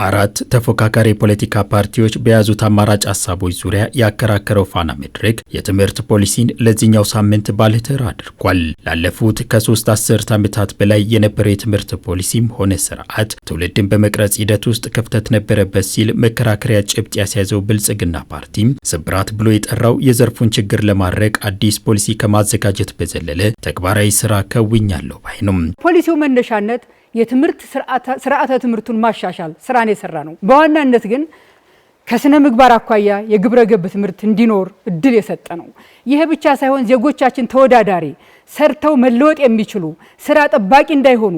አራት ተፎካካሪ ፖለቲካ ፓርቲዎች በያዙት አማራጭ ሀሳቦች ዙሪያ ያከራከረው ፋና መድረክ የትምህርት ፖሊሲን ለዚህኛው ሳምንት ባለተራ አድርጓል። ላለፉት ከ3 አስርት ዓመታት በላይ የነበረው የትምህርት ፖሊሲም ሆነ ስርዓት ትውልድን በመቅረጽ ሂደት ውስጥ ክፍተት ነበረበት ሲል መከራከሪያ ጭብጥ ያስያዘው ብልጽግና ፓርቲም ስብራት ብሎ የጠራው የዘርፉን ችግር ለማድረቅ አዲስ ፖሊሲ ከማዘጋጀት በዘለለ ተግባራዊ ስራ ከውኛለሁ ባይ ነው። ፖሊሲው መነሻነት የትምህርት ስርዓተ ትምህርቱን ማሻሻል ስራን የሰራ ነው። በዋናነት ግን ከስነ ምግባር አኳያ የግብረ ገብ ትምህርት እንዲኖር እድል የሰጠ ነው። ይሄ ብቻ ሳይሆን ዜጎቻችን ተወዳዳሪ ሰርተው መለወጥ የሚችሉ ስራ ጠባቂ እንዳይሆኑ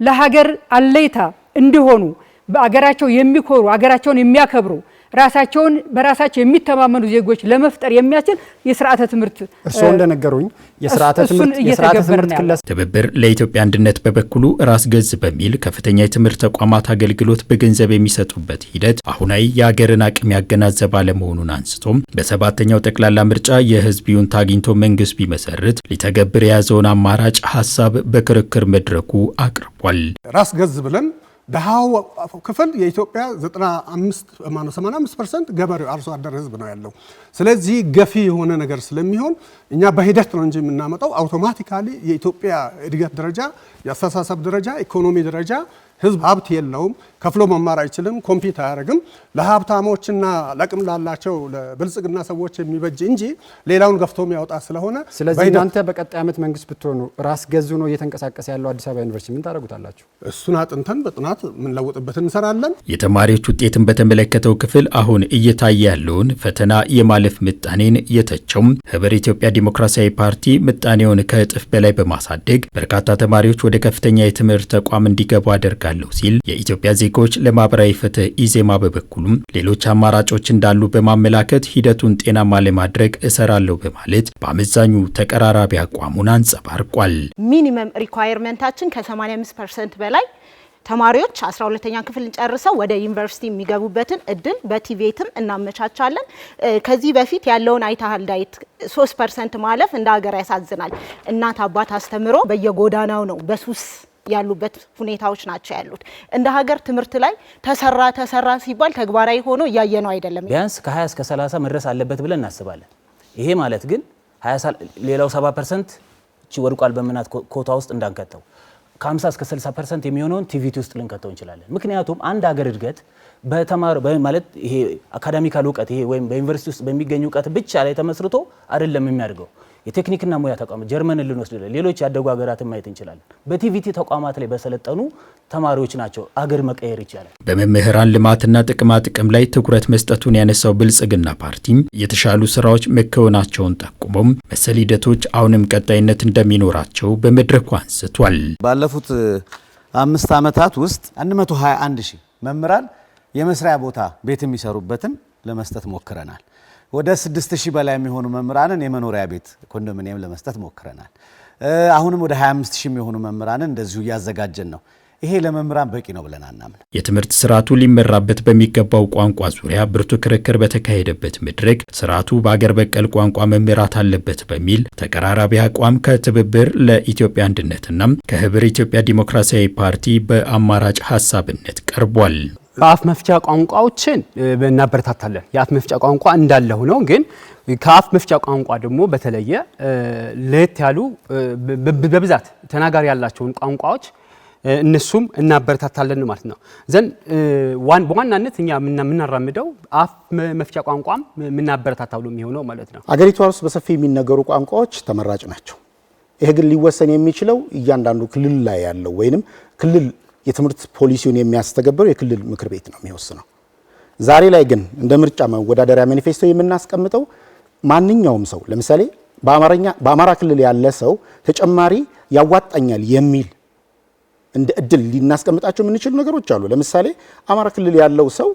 ለሀገር አለይታ እንዲሆኑ በአገራቸው የሚኮሩ አገራቸውን የሚያከብሩ ራሳቸውን በራሳቸው የሚተማመኑ ዜጎች ለመፍጠር የሚያስችል የስርዓተ ትምህርት እርስዎ እንደነገሩኝ የስርዓተ ትምህርት ክለሳ ትብብር ለኢትዮጵያ አንድነት በበኩሉ ራስ ገዝ በሚል ከፍተኛ የትምህርት ተቋማት አገልግሎት በገንዘብ የሚሰጡበት ሂደት አሁናዊ የሀገርን አቅም ያገናዘበ አለመሆኑን አንስቶም በሰባተኛው ጠቅላላ ምርጫ የህዝብ ይሁንታ አግኝቶ መንግስት ቢመሰርት ሊተገብር የያዘውን አማራጭ ሀሳብ በክርክር መድረኩ አቅርቧል። ራስ ገዝ ብለን ደሃው ክፍል የኢትዮጵያ 85% ገበሬው አርሶ አደር ህዝብ ነው ያለው። ስለዚህ ገፊ የሆነ ነገር ስለሚሆን እኛ በሂደት ነው እንጂ የምናመጣው አውቶማቲካሊ የኢትዮጵያ እድገት ደረጃ፣ የአስተሳሰብ ደረጃ፣ ኢኮኖሚ ደረጃ ህዝብ ሀብት የለውም፣ ከፍሎ መማር አይችልም፣ ኮምፒት አያደርግም። ለሀብታሞችና ለቅም ላላቸው ለብልጽግና ሰዎች የሚበጅ እንጂ ሌላውን ገፍቶ የሚያወጣ ስለሆነ ስለዚህ እናንተ በቀጣይ ዓመት መንግስት ብትሆኑ ራስ ገዝ ነው እየተንቀሳቀሰ ያለው አዲስ አበባ ዩኒቨርሲቲ ምን ታደርጉታላችሁ? እሱን አጥንተን በጥናት የምንለውጥበት እንሰራለን። የተማሪዎች ውጤትን በተመለከተው ክፍል አሁን እየታየ ያለውን ፈተና የማለፍ ምጣኔን የተቸውም ህብረ ኢትዮጵያ ዲሞክራሲያዊ ፓርቲ ምጣኔውን ከእጥፍ በላይ በማሳደግ በርካታ ተማሪዎች ወደ ከፍተኛ የትምህርት ተቋም እንዲገቡ አደርጋለሁ ሲል የኢትዮጵያ ዜጎች ለማህበራዊ ፍትህ ኢዜማ በበኩሉም ሌሎች አማራጮች እንዳሉ በማመላከት ሂደቱን ጤናማ ለማድረግ እሰራለሁ በማለት በአመዛኙ ተቀራራቢ አቋሙን አንጸባርቋል። ሚኒመም ሪኳየርመንታችን ከ85% በላይ ተማሪዎች 12ኛ ክፍል ጨርሰው ወደ ዩኒቨርሲቲ የሚገቡበትን እድል በቲቬትም እናመቻቻለን። ከዚህ በፊት ያለውን አይታህል ዳይት 3% ማለፍ እንደ ሀገር ያሳዝናል። እናት አባት አስተምሮ በየጎዳናው ነው በሱስ ያሉበት ሁኔታዎች ናቸው ያሉት። እንደ ሀገር ትምህርት ላይ ተሰራ ሲባል ተግባራዊ ሆኖ እያየነው አይደለም። ቢያንስ ከ20 እስከ 30 መድረስ አለበት ብለን እናስባለን። ይሄ ማለት ግን 20 ሌላው 70% እቺ ወድቋል በመናት ኮታ ውስጥ እንዳንከተው ከ50 እስከ 60% የሚሆነውን ቲቪቲ ውስጥ ልንከተው እንችላለን። ምክንያቱም አንድ ሀገር እድገት በተማሩ ማለት ይሄ አካዳሚካል ዕውቀት ይሄ ወይም በዩኒቨርሲቲ ውስጥ በሚገኙ ዕውቀት ብቻ ላይ ተመስርቶ አይደለም የሚያድገው። የቴክኒክና ሙያ ተቋማት ጀርመንን ልንወስድ ሌሎች ያደጉ ሀገራትን ማየት እንችላለን። በቲቪቲ ተቋማት ላይ በሰለጠኑ ተማሪዎች ናቸው አገር መቀየር ይቻላል። በመምህራን ልማትና ጥቅማ ጥቅም ላይ ትኩረት መስጠቱን ያነሳው ብልጽግና ፓርቲም የተሻሉ ስራዎች መከወናቸውን ጠቁሞም መሰል ሂደቶች አሁንም ቀጣይነት እንደሚኖራቸው በመድረኩ አንስቷል። ባለፉት 5 ዓመታት ውስጥ 121,000 መምህራን የመስሪያ ቦታ ቤት የሚሰሩበትን ለመስጠት ሞክረናል። ወደ 6,000 በላይ የሚሆኑ መምህራንን የመኖሪያ ቤት ኮንዶሚኒየም ለመስጠት ሞክረናል። አሁንም ወደ 25,000 የሚሆኑ መምህራንን እንደዚሁ እያዘጋጀን ነው። ይሄ ለመምህራን በቂ ነው ብለን አናምን። የትምህርት ስርዓቱ ሊመራበት በሚገባው ቋንቋ ዙሪያ ብርቱ ክርክር በተካሄደበት መድረክ ስርዓቱ በአገር በቀል ቋንቋ መመራት አለበት በሚል ተቀራራቢ አቋም ከትብብር ለኢትዮጵያ አንድነትና ከህብረ ኢትዮጵያ ዲሞክራሲያዊ ፓርቲ በአማራጭ ሀሳብነት ቀርቧል። ከአፍ መፍቻ ቋንቋዎችን እናበረታታለን። የአፍ መፍቻ ቋንቋ እንዳለ ሆኖ ግን ከአፍ መፍቻ ቋንቋ ደግሞ በተለየ ለየት ያሉ በብዛት ተናጋሪ ያላቸውን ቋንቋዎች እነሱም እናበረታታለን ማለት ነው። ዘን በዋናነት እኛ የምናራምደው አፍ መፍቻ ቋንቋም የምናበረታታው የሚሆነው ማለት ነው። አገሪቷ ውስጥ በሰፊ የሚነገሩ ቋንቋዎች ተመራጭ ናቸው። ይሄ ግን ሊወሰን የሚችለው እያንዳንዱ ክልል ላይ ያለው ወይንም ክልል የትምህርት ፖሊሲውን የሚያስተገብረው የክልል ምክር ቤት ነው የሚወስነው። ዛሬ ላይ ግን እንደ ምርጫ መወዳደሪያ ማኒፌስቶ የምናስቀምጠው ማንኛውም ሰው ለምሳሌ በአማራ ክልል ያለ ሰው ተጨማሪ ያዋጣኛል የሚል እንደ እድል ሊናስቀምጣቸው የምንችሉ ነገሮች አሉ። ለምሳሌ አማራ ክልል ያለው ሰው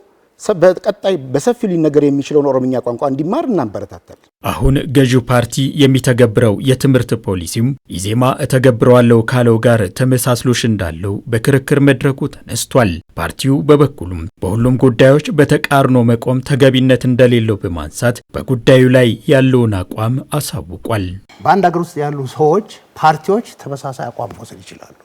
በቀጣይ በሰፊ ሊነገር የሚችለውን ኦሮምኛ ቋንቋ እንዲማር እናበረታታለን። አሁን ገዢው ፓርቲ የሚተገብረው የትምህርት ፖሊሲም ኢዜማ እተገብረዋለሁ ካለው ጋር ተመሳስሎሽ እንዳለው በክርክር መድረኩ ተነስቷል። ፓርቲው በበኩሉም በሁሉም ጉዳዮች በተቃርኖ መቆም ተገቢነት እንደሌለው በማንሳት በጉዳዩ ላይ ያለውን አቋም አሳውቋል። በአንድ ሀገር ውስጥ ያሉ ሰዎች ፓርቲዎች ተመሳሳይ አቋም መውሰድ ይችላሉ።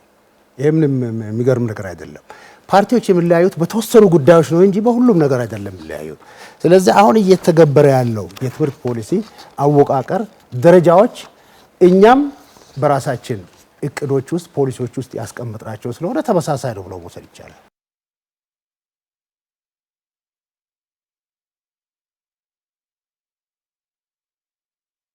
ይሄ ምንም የሚገርም ነገር አይደለም። ፓርቲዎች የሚለያዩት በተወሰኑ ጉዳዮች ነው እንጂ በሁሉም ነገር አይደለም የሚለያዩት። ስለዚህ አሁን እየተገበረ ያለው የትምህርት ፖሊሲ አወቃቀር ደረጃዎች እኛም በራሳችን እቅዶች ውስጥ ፖሊሲዎች ውስጥ ያስቀምጥናቸው ስለሆነ ተመሳሳይ ነው ብሎ መውሰድ ይቻላል።